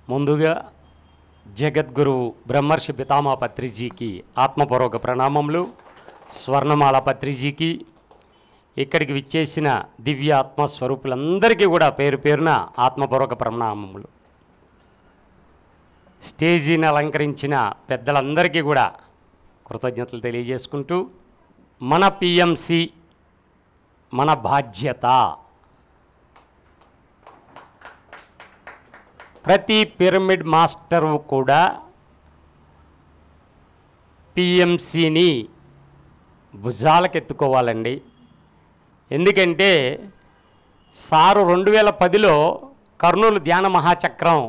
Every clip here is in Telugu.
ముందుగా జగద్గురు బ్రహ్మర్షి పితామహ పత్రిజీకి ఆత్మపూర్వక ప్రణామములు. స్వర్ణమాల పత్రిజీకి, ఇక్కడికి విచ్చేసిన దివ్య ఆత్మస్వరూపులందరికీ కూడా పేరు పేరున ఆత్మపూర్వక ప్రణామములు. స్టేజీని అలంకరించిన పెద్దలందరికీ కూడా కృతజ్ఞతలు తెలియజేసుకుంటూ, మన పిఎంసి మన బాధ్యత. ప్రతి పిరమిడ్ మాస్టరు కూడా పిఎంసిని భుజాలకెత్తుకోవాలండి. ఎందుకంటే సారు 2010లో కర్నూలు ధ్యాన మహాచక్రం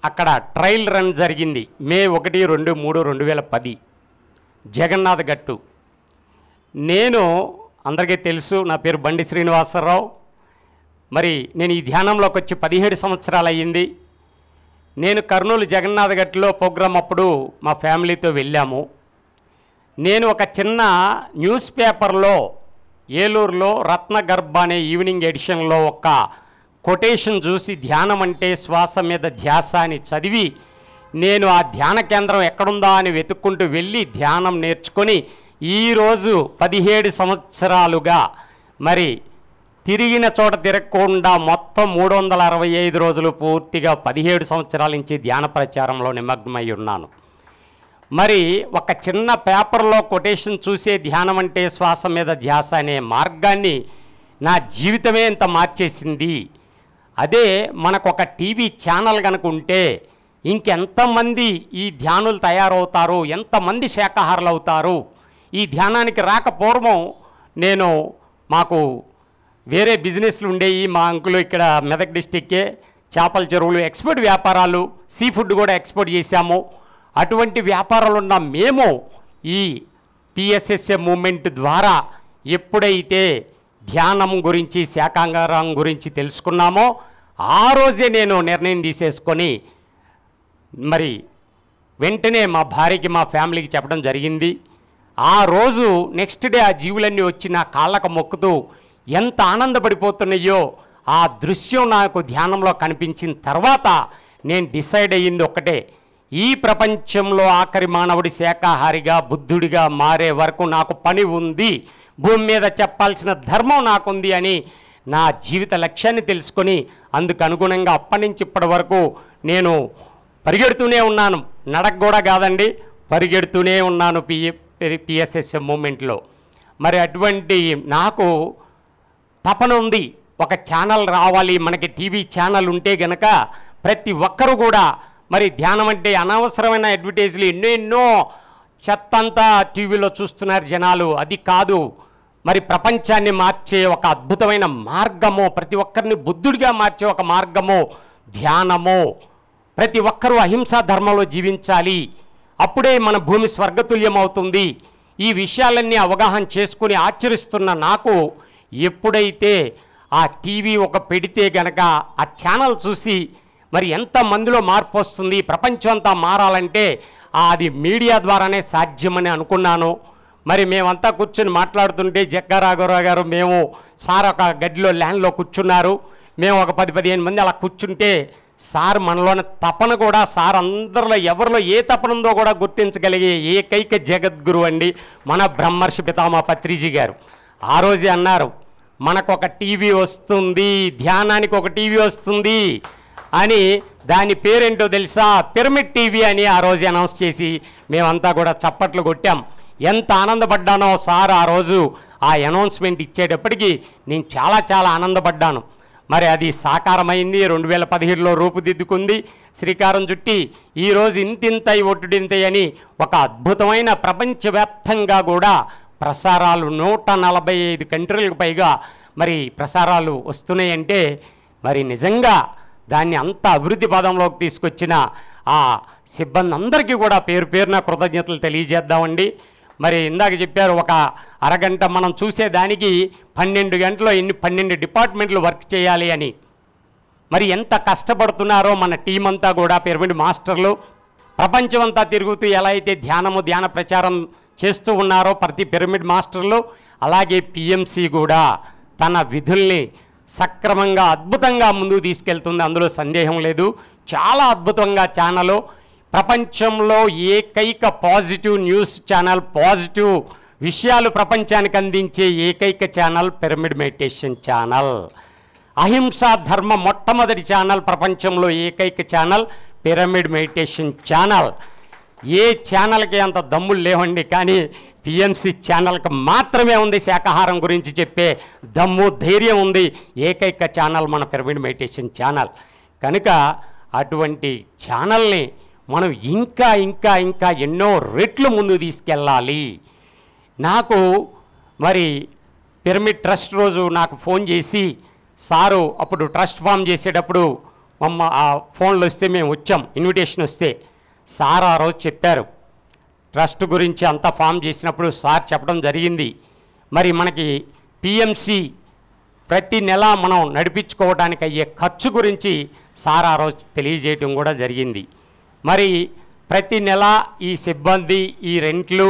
అక్కడ ట్రయల్ రన్ జరిగింది. మే 1, 2, 3, 2010 జగన్నాథ్ గట్టు. నేను అందరికీ తెలుసు, నా పేరు బండి శ్రీనివాసరావు. మరి నేను ఈ ధ్యానంలోకి వచ్చి 17 సంవత్సరాలు అయ్యింది. నేను కర్నూలు జగన్నాథ్ గట్టులో ప్రోగ్రాం అప్పుడు మా ఫ్యామిలీతో వెళ్ళాము. నేను ఒక చిన్న న్యూస్ పేపర్లో ఏలూరులో రత్నగర్భ అనే ఈవినింగ్ ఎడిషన్లో ఒక కొటేషన్ చూసి ధ్యానం అంటే శ్వాస మీద ధ్యాస అని చదివి, నేను ఆ ధ్యాన కేంద్రం ఎక్కడుందా అని వెతుక్కుంటూ వెళ్ళి ధ్యానం నేర్చుకొని ఈరోజు 17 సంవత్సరాలుగా మరి తిరిగిన చోట తిరగకుండా మొత్తం 365 రోజులు పూర్తిగా 17 సంవత్సరాల నుంచి ధ్యాన ప్రచారంలో నిమగ్నమై ఉన్నాను. మరి ఒక చిన్న పేపర్లో కొటేషన్ చూసే ధ్యానం అంటే శ్వాస మీద ధ్యాస అనే మార్గాన్ని నా జీవితమే ఇంత మార్చేసింది. అదే మనకొక టీవీ ఛానల్ కనుక ఉంటే ఇంకెంతమంది ఈ ధ్యానులు తయారవుతారు, ఎంతమంది శాకాహారులు అవుతారు. ఈ ధ్యానానికి రాకపూర్వం నేను మాకు వేరే బిజినెస్లు ఉండేవి. మా అంకులు ఇక్కడ మెదక్ డిస్టిక్కే చేపల చెరువులు, ఎక్స్పోర్ట్ వ్యాపారాలు, సీ ఫుడ్ కూడా ఎక్స్పోర్ట్ చేశాము. అటువంటి వ్యాపారాలు ఉన్న మేము ఈ పిఎస్ఎస్ఏ మూమెంట్ ద్వారా ఎప్పుడైతే ధ్యానం గురించి, శాకాహారం గురించి తెలుసుకున్నామో ఆ రోజే నేను నిర్ణయం తీసేసుకొని మరి వెంటనే మా భార్యకి, మా ఫ్యామిలీకి చెప్పడం జరిగింది. ఆ రోజు నెక్స్ట్ డే ఆ జీవులన్నీ వచ్చి నా కాళ్ళకు మొక్కుతూ ఎంత ఆనందపడిపోతున్నాయో ఆ దృశ్యం నాకు ధ్యానంలో కనిపించిన తర్వాత నేను డిసైడ్ అయ్యింది ఒక్కటే, ఈ ప్రపంచంలో ఆఖరి మానవుడి శాకాహారిగా, బుద్ధుడిగా మారే వరకు నాకు పని ఉంది, భూమి మీద చెప్పాల్సిన ధర్మం నాకుంది అని నా జీవిత లక్ష్యాన్ని తెలుసుకొని అందుకు అనుగుణంగా అప్పటి నుంచి ఇప్పటి వరకు నేను పరిగెడుతూనే ఉన్నాను. నడక కూడా కాదండి, పరిగెడుతూనే ఉన్నాను పిఎస్ఎస్ఏ మూమెంట్లో. మరి అటువంటి నాకు తపన ఉంది, ఒక ఛానల్ రావాలి, మనకి టీవీ ఛానల్ ఉంటే గనక ప్రతి ఒక్కరు కూడా మరి ధ్యానం అంటే అనవసరమైన అడ్వర్టైజ్లు ఎన్నో చెత్తంతా టీవీలో చూస్తున్నారు జనాలు. అది కాదు, మరి ప్రపంచాన్ని మార్చే ఒక అద్భుతమైన మార్గము, ప్రతి ఒక్కరిని బుద్ధుడిగా మార్చే ఒక మార్గము ధ్యానము. ప్రతి ఒక్కరూ అహింసా ధర్మంలో జీవించాలి, అప్పుడే మన భూమి స్వర్గతుల్యం అవుతుంది. ఈ విషయాలన్నీ అవగాహన చేసుకుని ఆచరిస్తున్న నాకు ఎప్పుడైతే ఆ టీవీ ఒక పెడితే గనక ఆ ఛానల్ చూసి మరి ఎంతమందిలో మార్పు వస్తుంది, ప్రపంచం అంతా మారాలంటే అది మీడియా ద్వారానే సాధ్యమని అనుకున్నాను. మరి మేమంతా కూర్చొని మాట్లాడుతుంటే జగ్గారాఘవరావు గారు, మేము సార్ ఒక గదిలో ల్యాండ్లో కూర్చున్నారు. మేము ఒక 10-15 మంది అలా కూర్చుంటే సార్ మనలోని తపన కూడా, సార్ అందరిలో ఎవరిలో ఏ తపన ఉందో కూడా గుర్తించగలిగే ఏకైక జగద్గురు అండి మన బ్రహ్మర్షి పితామహ పత్రిజీ గారు. ఆ రోజే అన్నారు, మనకొక టీవీ వస్తుంది, ధ్యానానికి ఒక టీవీ వస్తుంది అని. దాని పేరేంటో తెలుసా? పిరమిడ్ టీవీ అని ఆ రోజు అనౌన్స్ చేసి మేమంతా కూడా చప్పట్లు కొట్టాం. ఎంత ఆనందపడ్డానో సార్ ఆ రోజు ఆ అనౌన్స్మెంట్ ఇచ్చేటప్పటికి నేను చాలా ఆనందపడ్డాను. మరి అది సాకారమైంది. 2017లో రూపుదిద్దుకుంది, శ్రీకారం చుట్టి ఈరోజు ఇంతింతై ఒట్టుడింతై అని ఒక అద్భుతమైన ప్రపంచవ్యాప్తంగా కూడా ప్రసారాలు 145 కంట్రీలకు పైగా మరి ప్రసారాలు వస్తున్నాయంటే మరి నిజంగా దాన్ని అంత అభివృద్ధి పదంలోకి తీసుకొచ్చిన ఆ సిబ్బంది అందరికీ కూడా పేరు పేరున కృతజ్ఞతలు తెలియజేద్దామండి. మరి ఇందాక చెప్పారు, ఒక అరగంట మనం చూసేదానికి 12 గంటలు 12 డిపార్ట్మెంట్లు వర్క్ చేయాలి అని. మరి ఎంత కష్టపడుతున్నారో మన టీం అంతా కూడా, పిరమిడ్ మాస్టర్లు ప్రపంచం అంతా తిరుగుతూ ఎలా అయితే ధ్యాన ప్రచారం చేస్తూ ఉన్నారో ప్రతి పిరమిడ్ మాస్టర్లు, అలాగే పిఎంసి కూడా తన విధుల్ని సక్రమంగా అద్భుతంగా ముందుకు తీసుకెళ్తుంది, అందులో సందేహం లేదు. చాలా అద్భుతంగా ఛానల్, ప్రపంచంలో ఏకైక పాజిటివ్ న్యూస్ ఛానల్, పాజిటివ్ విషయాలు ప్రపంచానికి అందించే ఏకైక ఛానల్ పిరమిడ్ మెడిటేషన్ ఛానల్. అహింసా ధర్మ మొట్టమొదటి ఛానల్, ప్రపంచంలో ఏకైక ఛానల్ పిరమిడ్ మెడిటేషన్ ఛానల్. ఏ ఛానల్కి అంత దమ్ములు లేవండి, కానీ పిఎంసి ఛానల్కి మాత్రమే ఉంది శాకాహారం గురించి చెప్పే దమ్ము, ధైర్యం ఉంది. ఏకైక ఛానల్ మన పిరమిడ్ మెడిటేషన్ ఛానల్. కనుక అటువంటి ఛానల్ని మనం ఇంకా ఇంకా ఇంకా ఎన్నో రెట్లు ముందు తీసుకెళ్ళాలి. నాకు మరి పిరమిడ్ ట్రస్ట్ రోజు నాకు ఫోన్ చేసి, సారు అప్పుడు ట్రస్ట్ ఫామ్ చేసేటప్పుడు ఆ ఫోన్లు వస్తే మేము వచ్చాం, ఇన్విటేషన్ వస్తే సార్ ఆ రోజు చెప్పారు. ట్రస్ట్ గురించి అంతా ఫామ్ చేసినప్పుడు సార్ చెప్పడం జరిగింది, మరి మనకి పిఎంసి ప్రతి నెల మనం నడిపించుకోవడానికి అయ్యే ఖర్చు గురించి సార్ ఆ రోజు తెలియజేయటం కూడా జరిగింది. మరి ప్రతి నెల ఈ సిబ్బంది, ఈ రెంట్లు,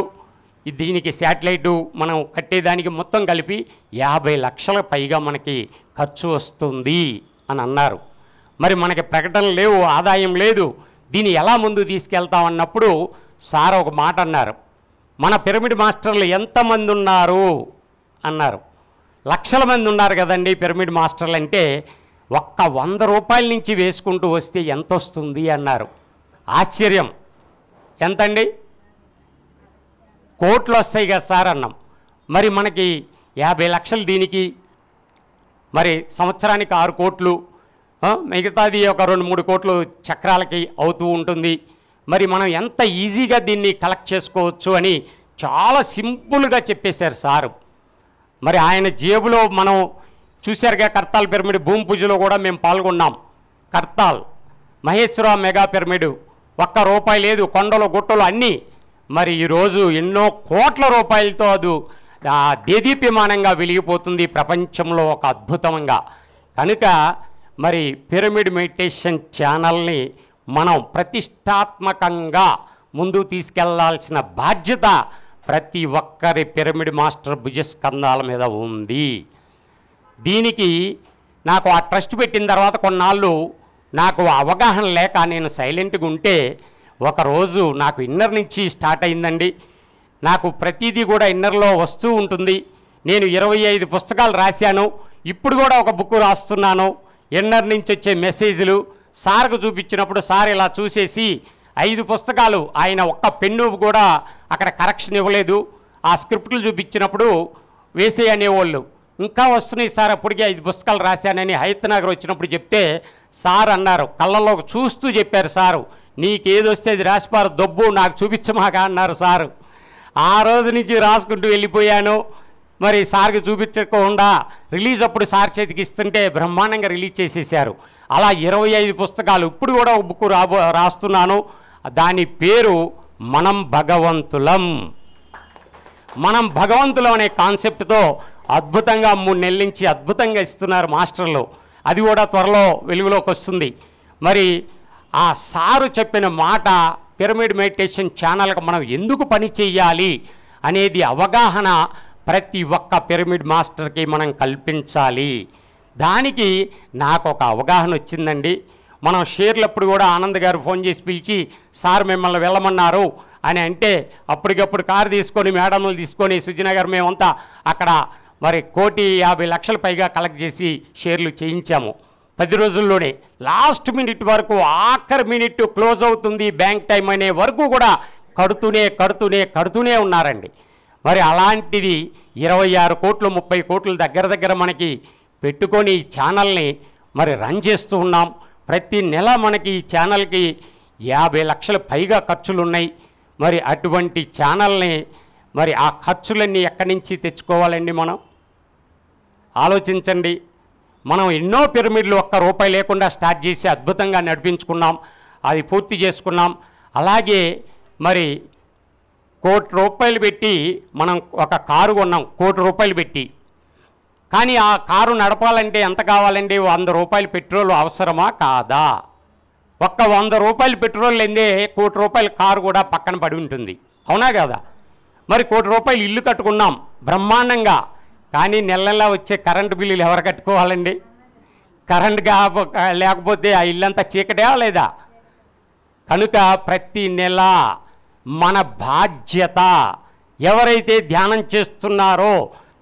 దీనికి శాటిలైటు మనం కట్టేదానికి మొత్తం కలిపి 50 లక్షల పైగా మనకి ఖర్చు వస్తుంది అని అన్నారు. మరి మనకి ప్రకటనలు లేవు, ఆదాయం లేదు, దీన్ని ఎలా ముందు తీసుకెళ్తామన్నప్పుడు సార్ ఒక మాట అన్నారు, మన పిరమిడ్ మాస్టర్లు ఎంతమంది ఉన్నారు అన్నారు. లక్షల మంది ఉన్నారు కదండి పిరమిడ్ మాస్టర్లు అంటే, ఒక్క 100 రూపాయల నుంచి వేసుకుంటూ వస్తే ఎంత వస్తుంది అన్నారు. ఆశ్చర్యం. ఎంతండి? కోట్లు వస్తాయి కదా సార్ అన్నాం. మరి మనకి 50 లక్షలు దీనికి, మరి సంవత్సరానికి 6 కోట్లు, మిగతాది ఒక 2-3 కోట్లు చక్రాలకి అవుతూ ఉంటుంది. మరి మనం ఎంత ఈజీగా దీన్ని కలెక్ట్ చేసుకోవచ్చు అని చాలా సింపుల్గా చెప్పేశారు సారు. మరి ఆయన జేబులో మనం చూశారుగా, కర్తాల్ పిరమిడ్ భూమి పూజలో కూడా మేము పాల్గొన్నాం. కర్తాల్ మహేశ్వర మెగా పిరమిడ్ ₹1 లేదు, కొండలు గుట్టలు అన్నీ. మరి ఈరోజు ఎన్నో కోట్ల రూపాయలతో అది దేదీప్యమానంగా వెలిగిపోతుంది ప్రపంచంలో ఒక అద్భుతంగా. కనుక మరి పిరమిడ్ మెడిటేషన్ ఛానల్ని మనం ప్రతిష్టాత్మకంగా ముందుకు తీసుకెళ్లాల్సిన బాధ్యత ప్రతి ఒక్కరి పిరమిడ్ మాస్టర్ భుజస్కంధాల మీద ఉంది. దీనికి నాకు ఆ ట్రస్ట్ పెట్టిన తర్వాత కొన్నాళ్ళు నాకు అవగాహన లేక నేను సైలెంట్గా ఉంటే, ఒకరోజు నాకు ఇన్నర్ నుంచి స్టార్ట్ అయిందండి. నాకు ప్రతిదీ కూడా ఇన్నర్లో వస్తూ ఉంటుంది. నేను 25 పుస్తకాలు రాశాను, ఇప్పుడు కూడా ఒక బుక్ రాస్తున్నాను. ఇన్నర్ నుంచి వచ్చే మెసేజ్లు సార్కు చూపించినప్పుడు సార్ ఇలా చూసేసి 5 పుస్తకాలు, ఆయన ఒక్క పెన్ను కూడా అక్కడ కరెక్షన్ ఇవ్వలేదు. ఆ స్క్రిప్ట్లు చూపించినప్పుడు వేసే అనేవాళ్ళు, ఇంకా వస్తున్నాయి సార్, అప్పటికే 5 పుస్తకాలు రాశానని హైతనగర్ వచ్చినప్పుడు చెప్తే సార్ అన్నారు, కళ్ళలో చూస్తూ చెప్పారు సారు, నీకేదొస్తే అది రాసిపారు దొబ్బు, నాకు చూపించమాగా అన్నారు సారు. ఆ రోజు నుంచి రాసుకుంటూ వెళ్ళిపోయాను. మరి సార్కి చూపించకుండా రిలీజ్ అప్పుడు సార్ చేతికి ఇస్తుంటే బ్రహ్మాండంగా రిలీజ్ చేసేసారు. అలా 25 పుస్తకాలు, ఇప్పుడు కూడా ఒక బుక్ రాస్తున్నాను. దాని పేరు మనం భగవంతులం. మనం భగవంతులం అనే కాన్సెప్ట్తో అద్భుతంగా 3 నెలల నుంచి అద్భుతంగా ఇస్తున్నారు మాస్టర్లు. అది కూడా త్వరలో వెలుగులోకి వస్తుంది. మరి ఆ సారు చెప్పిన మాట, పిరమిడ్ మెడిటేషన్ ఛానల్కి మనం ఎందుకు పని చేయాలి అనేది అవగాహన ప్రతి ఒక్క పిరమిడ్ మాస్టర్కి మనం కల్పించాలి. దానికి నాకు ఒక అవగాహన వచ్చిందండి. మనం షేర్లప్పుడు కూడా ఆనంద్ గారు ఫోన్ చేసి పిలిచి, సార్ మిమ్మల్ని వెళ్ళమన్నారు అని అంటే, అప్పటికప్పుడు కారు తీసుకొని మేడంలు తీసుకొని సుజనా గారు మేమంతా అక్కడ మరి 1,50,00,000 పైగా కలెక్ట్ చేసి షేర్లు చేయించాము 10 రోజుల్లోనే. లాస్ట్ మినిట్ వరకు, ఆఖరి మినిట్ క్లోజ్ అవుతుంది బ్యాంక్ టైం అనే వరకు కూడా కడుతూనే ఉన్నారండి. మరి అలాంటిది 26 కోట్లు 30 కోట్లు దగ్గర మనకి పెట్టుకొని ఈ ఛానల్ని మరి రన్ చేస్తూ ఉన్నాం. ప్రతి నెల మనకి ఈ ఛానల్కి 50 లక్షల పైగా ఖర్చులు ఉన్నాయి. మరి అటువంటి ఛానల్ని మరి ఆ ఖర్చులన్నీ ఎక్కడి నుంచి తెచ్చుకోవాలండి? మనం ఆలోచించండి. మనం ఎన్నో పిరమిడ్లు ₹1 లేకుండా స్టార్ట్ చేసి అద్భుతంగా నడిపించుకున్నాం, అది పూర్తి చేసుకున్నాం. అలాగే మరి ₹1 కోటి పెట్టి మనం ఒక కారు కొన్నాం, ₹1 కోటి పెట్టి. కానీ ఆ కారు నడపాలంటే ఎంత కావాలండి? ₹100 పెట్రోల్ అవసరమా కాదా? ఒక్క ₹100 పెట్రోల్ లేదే ₹1 కారు కూడా పక్కన పడి ఉంటుంది, అవునా కదా? మరి ₹1 ఇల్లు కట్టుకున్నాం బ్రహ్మాండంగా, కానీ నెల నెలా వచ్చే కరెంటు బిల్లులు ఎవరు కట్టుకోవాలండి? కరెంట్ లేకపోతే ఆ ఇల్లంతా చీకటే లేదా? కనుక ప్రతి నెల మన బాధ్యత, ఎవరైతే ధ్యానం చేస్తున్నారో,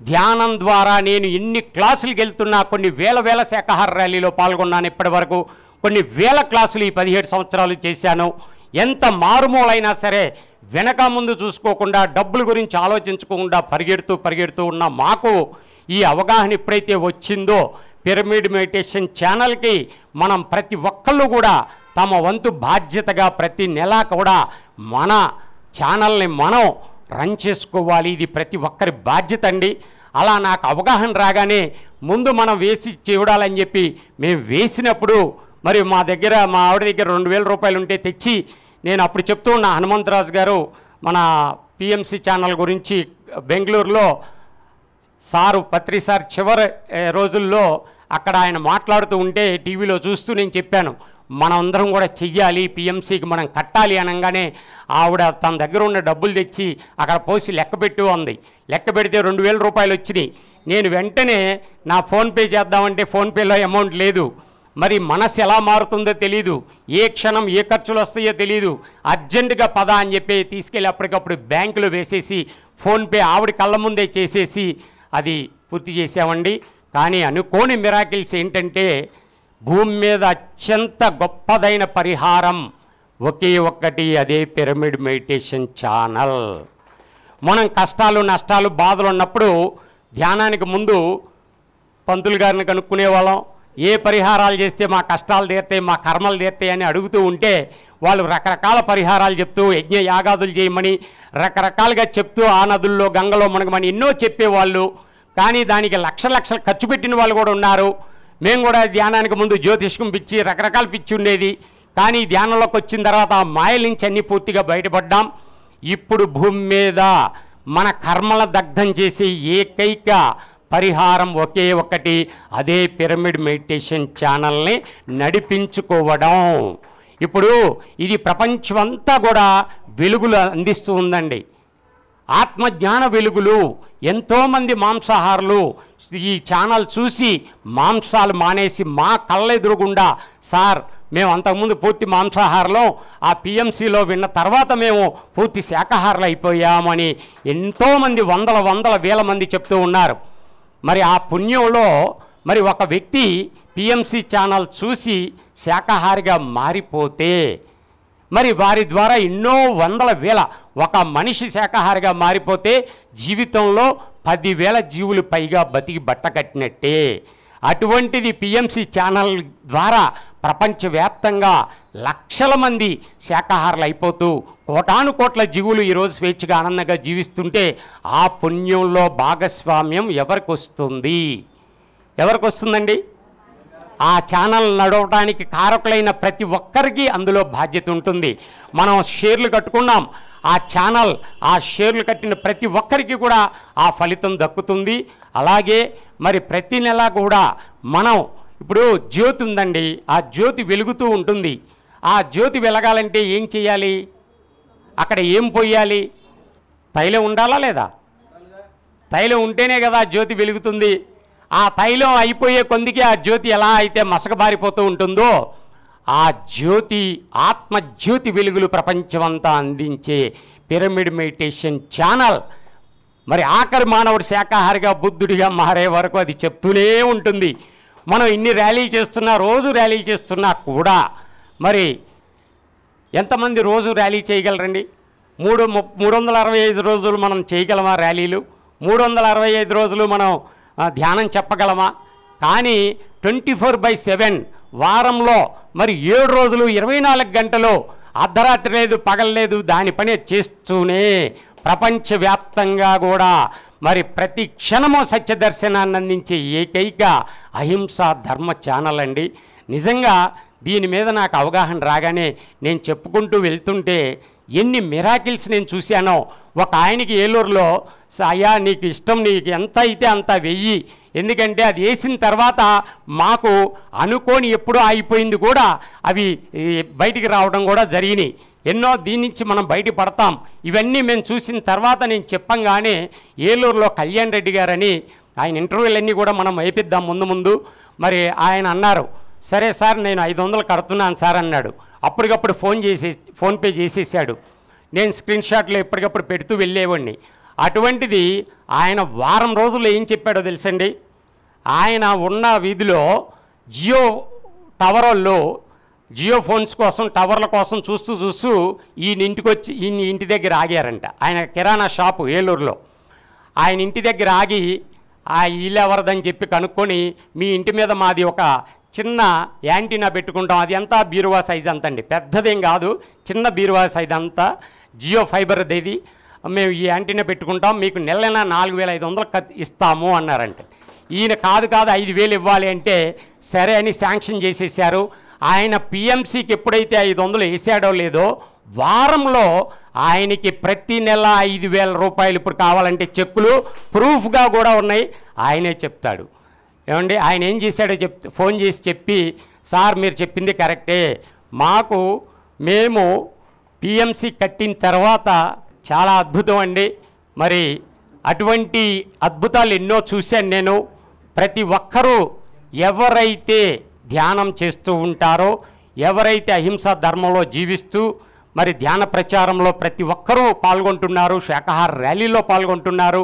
ధ్యానం ద్వారా నేను ఎన్ని క్లాసులకు వెళ్తున్నా, కొన్ని వేల శాకాహార ర్యాలీలో పాల్గొన్నాను ఇప్పటి వరకు, కొన్ని వేల క్లాసులు ఈ 17 సంవత్సరాలు చేశాను. ఎంత మారుమూలైనా సరే వెనక ముందు చూసుకోకుండా, డబ్బుల గురించి ఆలోచించకుండా పరిగెడుతూ ఉన్న మాకు ఈ అవగాహన ఎప్పుడైతే వచ్చిందో, పిరమిడ్ మెడిటేషన్ ఛానల్కి మనం ప్రతి ఒక్కళ్ళు కూడా తమ వంతు బాధ్యతగా ప్రతి నెల కూడా మన ఛానల్ని మనం రన్ చేసుకోవాలి. ఇది ప్రతి ఒక్కరి బాధ్యత అండి. అలా నాకు అవగాహన రాగానే ముందు మనం వేసి చూడాలని చెప్పి మేము వేసినప్పుడు, మరి మా ఆవిడ దగ్గర 2000 రూపాయలు ఉంటే తెచ్చి, నేను అప్పుడు చెప్తూ ఉన్న హనుమంతరాజు గారు మన పిఎంసి ఛానల్ గురించి బెంగళూరులో సారు పత్రి సార్ చివరి రోజుల్లో అక్కడ ఆయన మాట్లాడుతూ ఉంటే టీవీలో చూస్తూ నేను చెప్పాను, మనందరం కూడా చెయ్యాలి, పిఎంసికి మనం కట్టాలి అనగానే ఆవిడ తన దగ్గర ఉన్న డబ్బులు తెచ్చి అక్కడ పోసి లెక్కపెట్టి ఉంది. లెక్క పెడితే 2000 రూపాయలు వచ్చినాయి. నేను వెంటనే నా ఫోన్పే చేద్దామంటే ఫోన్పేలో అమౌంట్ లేదు. మరి మనసు ఎలా మారుతుందో తెలీదు, ఏ క్షణం ఏ ఖర్చులు వస్తాయో తెలీదు. అర్జెంటుగా పద అని చెప్పి తీసుకెళ్ళి అప్పటికప్పుడు బ్యాంకులో వేసేసి ఫోన్పే ఆవిడ కళ్ళ ముందే చేసేసి అది పూర్తి చేసామండి. కానీ అనుకోని మిరాకిల్స్ ఏంటంటే, భూమి మీద అత్యంత గొప్పదైన పరిహారం ఒకే ఒక్కటి, అదే పిరమిడ్ మెడిటేషన్ ఛానల్. మనం కష్టాలు నష్టాలు బాధలు ఉన్నప్పుడు ధ్యానానికి ముందు పంతులు గారిని కనుక్కునేవాళ్ళం. ఏ పరిహారాలు చేస్తే మా కష్టాలు తీరుతాయి, మా కర్మలు తీరుతాయి అని అడుగుతూ ఉంటే వాళ్ళు రకరకాల పరిహారాలు చెప్తూ, యజ్ఞ యాగాదులు చేయమని రకరకాలుగా చెప్తూ, ఆ నదుల్లో గంగలో మునగమని ఎన్నో చెప్పేవాళ్ళు. కానీ దానికి లక్షలు ఖర్చు పెట్టిన వాళ్ళు కూడా ఉన్నారు. మేము కూడా ధ్యానానికి ముందు జ్యోతిష్కం పిచ్చి, రకరకాల పిచ్చి ఉండేది. కానీ ధ్యానంలోకి వచ్చిన తర్వాత ఆ మాయల నుంచి అన్నీ పూర్తిగా బయటపడ్డాం. ఇప్పుడు భూమి మీద మన కర్మల దగ్ధం చేసే ఏకైక పరిహారం ఒకే ఒక్కటి, అదే పిరమిడ్ మెడిటేషన్ ఛానల్ని నడిపించుకోవడం. ఇప్పుడు ఇది ప్రపంచమంతా కూడా వెలుగులు అందిస్తూ ఉందండి, ఆత్మజ్ఞాన వెలుగులు. ఎంతోమంది మాంసాహారులు ఈ ఛానల్ చూసి మాంసాలు మానేసి మా కళ్ళెదురుగుండా, సార్ మేము అంతకుముందు పూర్తి మాంసాహారం, ఆ పిఎంసిలో విన్న తర్వాత మేము పూర్తి శాకాహారులు అయిపోయామని ఎంతోమంది వందల వేల మంది చెప్తూ ఉన్నారు. మరి ఆ పుణ్యంలో మరి ఒక వ్యక్తి పిఎంసి ఛానల్ చూసి శాకాహారిగా మారిపోతే, మరి వారి ద్వారా ఎన్నో వందల వేల, ఒక మనిషి శాకాహారిగా మారిపోతే జీవితంలో 10,000 జీవులు పైగా బతికి బట్ట కట్టినట్టే. అటువంటిది పిఎంసి ఛానల్ ద్వారా ప్రపంచవ్యాప్తంగా లక్షల మంది శాకాహారులు అయిపోతూ కోటాను కోట్ల జీవులు ఈరోజు స్వేచ్ఛగా ఆనందంగా జీవిస్తుంటే, ఆ పుణ్యంలో భాగస్వామ్యం ఎవరికి వస్తుంది? ఎవరికి వస్తుందండి? ఆ ఛానల్ నడవడానికి కారకులైన ప్రతి ఒక్కరికి అందులో బాధ్యత ఉంటుంది. మనం షేర్లు కట్టుకున్నాం, ఆ ఛానల్ ఆ షేర్లు కట్టిన ప్రతి ఒక్కరికి కూడా ఆ ఫలితం దక్కుతుంది. అలాగే మరి ప్రతి నెల కూడా మనం ఇప్పుడు జ్యోతి ఉందండి, ఆ జ్యోతి వెలుగుతూ ఉంటుంది. ఆ జ్యోతి వెలగాలంటే ఏం చేయాలి? అక్కడ ఏం పోయాలి? తైలం ఉండాలా లేదా? తైలం ఉంటేనే కదా జ్యోతి వెలుగుతుంది. ఆ తైలం అయిపోయే కొందికి ఆ జ్యోతి ఎలా అయితే మసకబారిపోతూ ఉంటుందో, ఆ జ్యోతి ఆత్మజ్యోతి వెలుగులు ప్రపంచమంతా అందించే పిరమిడ్ మెడిటేషన్ ఛానల్ మరి ఆఖరి మానవుడు శాకాహారిగా బుద్ధుడిగా మారే వరకు అది చెప్తూనే ఉంటుంది. మనం ఇన్ని ర్యాలీలు చేస్తున్నా, రోజు ర్యాలీలు చేస్తున్నా కూడా మరి ఎంతమంది రోజు ర్యాలీ చేయగలరండి? 365 రోజులు మనం చేయగలమా ర్యాలీలు? 365 రోజులు మనం ధ్యానం చెప్పగలమా? కానీ 24/7 వారంలో మరి 7 రోజులు 24 గంటలు అర్ధరాత్రి లేదు పగలు లేదు దాని పని చేస్తూనే ప్రపంచవ్యాప్తంగా కూడా మరి ప్రతి క్షణము సత్య దర్శనాన్ని అందించే ఏకైక అహింసా ధర్మ ఛానల్ అండి. నిజంగా దీని మీద నాకు అవగాహన రాగానే నేను చెప్పుకుంటూ వెళ్తుంటే ఎన్ని మిరాకిల్స్ నేను చూశానో. ఒక ఆయనకి ఏలూరులో, అయ్యా నీకు ఇష్టం, నీకు ఎంత అయితే అంత వెయ్యి, ఎందుకంటే అది వేసిన తర్వాత మాకు అనుకోని ఎప్పుడూ అయిపోయింది కూడా అవి బయటికి రావడం కూడా జరిగినాయి. ఎన్నో దీని నుంచి మనం బయటపడతాం. ఇవన్నీ మేము చూసిన తర్వాత నేను చెప్పంగానే ఏలూరులో కళ్యాణ్ రెడ్డి గారని ఆయన ఇంటర్వ్యూలన్నీ కూడా మనం వేపిద్దాం ముందు మరి ఆయన అన్నారు, సరే సార్ నేను 500 కడుతున్నాను సార్ అన్నాడు. అప్పటికప్పుడు ఫోన్పే చేసేసాడు. నేను స్క్రీన్ షాట్లు ఎప్పటికప్పుడు పెడుతూ వెళ్ళేవాడిని. అటువంటిది ఆయన వారం రోజుల్లో ఏం చెప్పాడో తెలుసండి. ఆయన ఉన్న వీధిలో జియో టవర్ వాళ్ళు జియో ఫోన్స్ కోసం టవర్ల కోసం చూస్తూ ఈయన ఇంటి దగ్గర ఆగారంట. ఆయన కిరాణా షాపు ఏలూరులో. ఆయన ఇంటి దగ్గర ఆగి ఆ ఇల్లు ఎవరిదని చెప్పి కనుక్కొని, మీ ఇంటి మీద మాది ఒక చిన్న యాంటీనా పెట్టుకుంటాం, అది ఎంత బీరువా సైజ్ అంత అండి, పెద్దదేం కాదు, చిన్న బీరువా సైజ్ అంతా, జియో ఫైబర్ అది, మేము ఈ యాంటీనా పెట్టుకుంటాం, మీకు నెల 4500 ఇస్తాము అన్నారంట. ఈయన కాదు 5000 ఇవ్వాలి అంటే సరే అని శాంక్షన్ చేసేసారు. ఆయన పిఎంసికి ఎప్పుడైతే 500 వేసాడో లేదో వారంలో ఆయనకి ప్రతి నెల 5000 రూపాయలు ఇప్పుడు కావాలంటే చెక్కులు ప్రూఫ్గా కూడా ఉన్నాయి. ఆయనే చెప్తాడు. ఏమండి ఆయన ఏం చేశాడో ఫోన్ చేసి చెప్పి, సార్ మీరు చెప్పింది కరెక్టే, మేము పిఎంసి కట్టిన తర్వాత చాలా అద్భుతం అండి, మరి అటువంటి అద్భుతాలు ఎన్నో చూశాను నేను. ప్రతి ఒక్కరూ ఎవరైతే ధ్యానం చేస్తూ ఉంటారో, ఎవరైతే అహింసా ధర్మంలో జీవిస్తూ మరి ధ్యాన ప్రచారంలో ప్రతి ఒక్కరూ పాల్గొంటున్నారు, శాకాహార ర్యాలీలో పాల్గొంటున్నారు.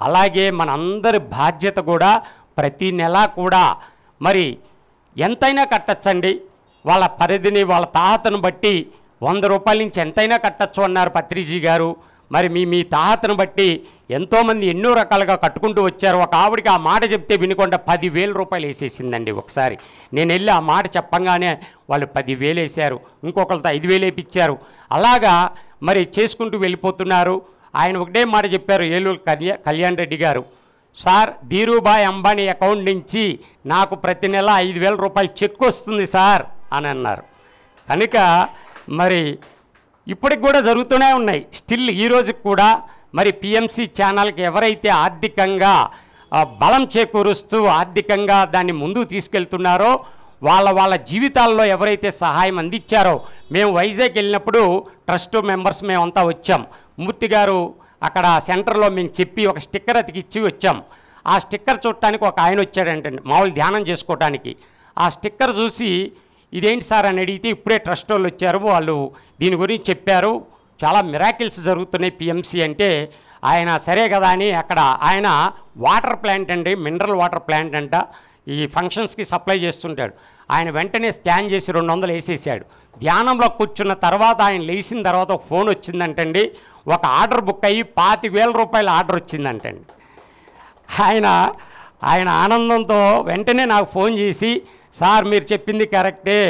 అలాగే మనందరి బాధ్యత కూడా ప్రతి నెల కూడా మరి ఎంతైనా కట్టచ్చండి. వాళ్ళ పరిధిని వాళ్ళ తాహతను బట్టి 100 రూపాయల నుంచి ఎంతైనా కట్టచ్చు అన్నారు పత్రిజీ గారు. మరి మీ తాహతను బట్టి ఎంతోమంది ఎన్నో రకాలుగా కట్టుకుంటూ వచ్చారు. ఒక ఆవిడికి ఆ మాట చెప్తే వినుకుండా 10,000 రూపాయలు వేసేసిందండి ఒకసారి. నేను వెళ్ళి ఆ మాట చెప్పంగానే వాళ్ళు 10,000 వేశారు, ఇంకొకరితో 5,000 వేయించారు. అలాగా మరి చేసుకుంటూ వెళ్ళిపోతున్నారు. ఆయన ఒకటే మాట చెప్పారు, ఏలూరు కళ్యాణ్ రెడ్డి గారు, సార్ ధీరుభాయ్ అంబానీ అకౌంట్ నుంచి నాకు ప్రతి నెల 5,000 రూపాయలు చెక్ వస్తుంది సార్ అని అన్నారు. కనుక మరి ఇప్పటికి కూడా జరుగుతూనే ఉన్నాయి. స్టిల్ ఈ రోజుకి కూడా మరి పిఎంసి ఛానల్కి ఎవరైతే ఆర్థికంగా బలం చేకూరుస్తూ ఆర్థికంగా దాన్ని ముందుకు తీసుకెళ్తున్నారో వాళ్ళ జీవితాల్లో ఎవరైతే సహాయం అందించారో, మేము వైజాగ్ వెళ్ళినప్పుడు ట్రస్ట్ మెంబర్స్ మేమంతా వచ్చాం. మూర్తి గారు అక్కడ సెంటర్లో మేము చెప్పి ఒక స్టిక్కర్ అతికిచ్చి వచ్చాం. ఆ స్టిక్కర్ చూడటానికి ఒక ఆయన వచ్చాడంటండి, మామూలు ధ్యానం చేసుకోవటానికి. ఆ స్టిక్కర్ చూసి ఇదేంటి సార్ అని అడిగితే, ఇప్పుడే ట్రస్ట్ వాళ్ళు వచ్చారు, వాళ్ళు దీని గురించి చెప్పారు, చాలా మిరాకిల్స్ జరుగుతున్నాయి పిఎంసి అంటే. ఆయన సరే కదా అని అక్కడ ఆయన వాటర్ ప్లాంట్ అండి, మినరల్ వాటర్ ప్లాంట్ అంట, ఈ ఫంక్షన్స్కి సప్లై చేస్తుంటాడు. ఆయన వెంటనే స్కాన్ చేసి 200 వేసేసాడు. ధ్యానంలో కూర్చున్న తర్వాత ఆయన లేచిన తర్వాత ఒక ఫోన్ వచ్చిందంటండి, ఒక ఆర్డర్ బుక్ అయ్యి 25,000 రూపాయల ఆర్డర్ వచ్చిందంటండి. ఆయన ఆనందంతో వెంటనే నాకు ఫోన్ చేసి, సార్ మీరు చెప్పింది కరెక్టే,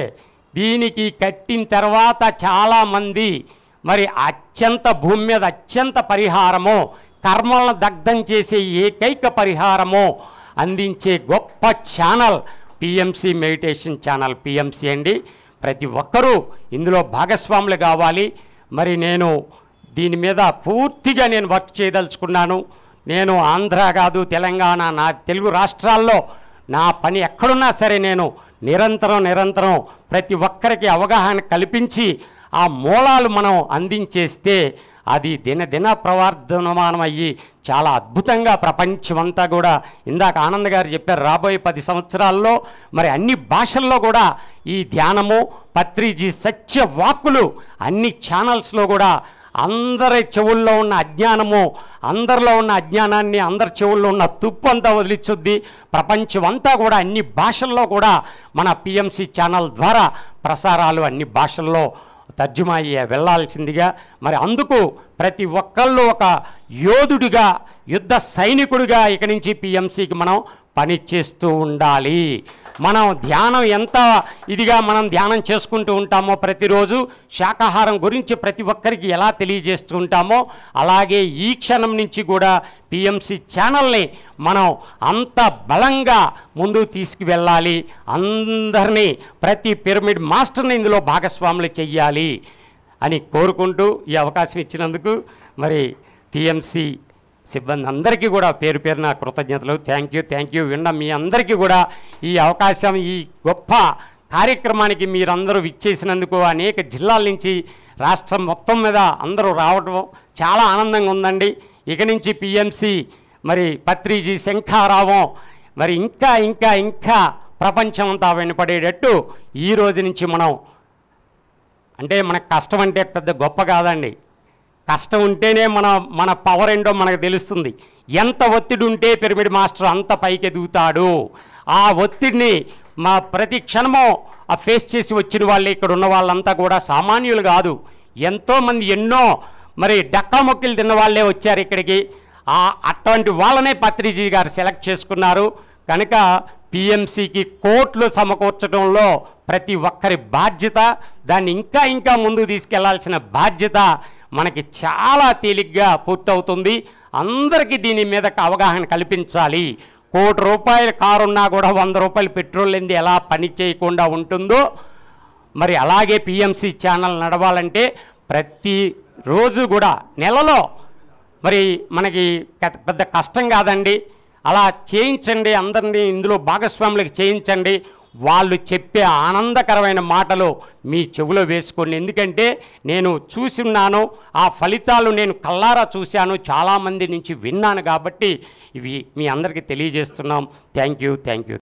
దీనికి కట్టిన తర్వాత చాలామంది మరి భూమి మీద అత్యంత పరిహారము, కర్మలను దగ్ధం చేసే ఏకైక పరిహారము అందించే గొప్ప channel PMC meditation channel PMC అండి. ప్రతి ఒక్కరూ ఇందులో భాగస్వాములు కావాలి. మరి నేను దీని మీద పూర్తిగా వర్క్ చేయదలుచుకున్నాను. నేను ఆంధ్ర కాదు, తెలంగాణ, నా తెలుగు రాష్ట్రాల్లో నా పని ఎక్కడున్నా సరే నేను నిరంతరం ప్రతి ఒక్కరికి అవగాహన కల్పించి ఆ మూలాలు మనం అందించేస్తే అది దినదిన ప్రవర్ధమానం అయ్యి చాలా అద్భుతంగా ప్రపంచమంతా కూడా, ఇందాక ఆనంద్ గారు చెప్పారు, రాబోయే 10 సంవత్సరాల్లో మరి అన్ని భాషల్లో కూడా ఈ ధ్యానము, పత్రిజీ సత్య వాక్కులు అన్ని ఛానల్స్లో కూడా అందరి చెవుల్లో ఉన్న అజ్ఞానము, అందరిలో ఉన్న అజ్ఞానాన్ని, అందరి చెవుల్లో ఉన్న తుప్పు అంతా వదిలించుద్ది. ప్రపంచమంతా కూడా అన్ని భాషల్లో కూడా మన పిఎంసి ఛానల్ ద్వారా ప్రసారాలు అన్ని భాషల్లో తర్జుమా అయ్యే వెళ్ళాల్సిందిగా, మరి అందుకు ప్రతి ఒక్కళ్ళు ఒక యోధుడిగా, యుద్ధ సైనికుడిగా ఇక నుంచి పిఎంసికి మనం పని చేస్తూ ఉండాలి. మనం ధ్యానం ఎంత ఇదిగా మనం ధ్యానం చేసుకుంటూ ఉంటామో, ప్రతిరోజు శాకాహారం గురించి ప్రతి ఒక్కరికి ఎలా తెలియజేస్తూ ఉంటామో, అలాగే ఈ క్షణం నుంచి కూడా పిఎంసి ఛానల్ని మనం అంత బలంగా ముందుకు తీసుకువెళ్ళాలి. అందరినీ, ప్రతి పిరమిడ్ మాస్టర్ని ఇందులో భాగస్వాములు చెయ్యాలి అని కోరుకుంటూ ఈ అవకాశం ఇచ్చినందుకు మరి పిఎంసి సిబ్బంది అందరికీ కూడా పేరు పేరున కృతజ్ఞతలు. Thank you. విన్న మీ అందరికీ కూడా ఈ అవకాశం, ఈ గొప్ప కార్యక్రమానికి మీరందరూ విచ్చేసినందుకు, అనేక జిల్లాల నుంచి రాష్ట్రం మొత్తం మీద అందరూ రావడం చాలా ఆనందంగా ఉందండి. ఇక నుంచి పిఎంసి మరి పత్రిజీ శంఖారావం మరి ఇంకా ప్రపంచం అంతా వినపడేటట్టు ఈ రోజు నుంచి మనం, అంటే మనకు కష్టం అంటే పెద్ద గొప్ప కాదండి, కష్టం ఉంటేనే మన పవర్ ఏంటో మనకు తెలుస్తుంది. ఎంత ఒత్తిడి ఉంటే పిరమిడ్ మాస్టర్ అంత పైకి ఎదుగుతాడు. ఆ ఒత్తిడిని ప్రతి క్షణమో ఫేస్ చేసి వచ్చిన వాళ్ళు ఇక్కడ ఉన్న వాళ్ళంతా కూడా సామాన్యులు కాదు. ఎంతోమంది ఎన్నో మరి డక్కామొక్కిలు తిన్న వాళ్ళే వచ్చారు ఇక్కడికి. అటువంటి వాళ్ళనే పత్రిజీ గారు సెలెక్ట్ చేసుకున్నారు. కనుక పిఎంసికి కోట్లు సమకూర్చడంలో ప్రతి ఒక్కరి బాధ్యత, దాన్ని ఇంకా ఇంకా ముందుకు తీసుకెళ్లాల్సిన బాధ్యత మనకి చాలా తేలిగ్గా పూర్తవుతుంది. అందరికీ దీని మీద అవగాహన కల్పించాలి. ₹1,00,00,000 కారు ఉన్నా కూడా ₹100 పెట్రోల్ లేనిది ఎలా పని చేయకుండా ఉంటుందో, మరి అలాగే పిఎంసి ఛానల్ నడవాలంటే ప్రతిరోజు కూడా నెలలో మరి మనకి పెద్ద కష్టం కాదండి. అలా చేయించండి, అందరినీ ఇందులో భాగస్వాములకు చేయించండి. వాళ్ళు చెప్పే ఆనందకరమైన మాటలు మీ చెవిలో వేసుకోండి. ఎందుకంటే నేను చూసిన్నాను, ఆ ఫలితాలు నేను కళ్ళారా చూశాను, చాలామంది నుంచి విన్నాను. కాబట్టి ఇవి మీ అందరికీ తెలియజేస్తున్నాం. Thank you.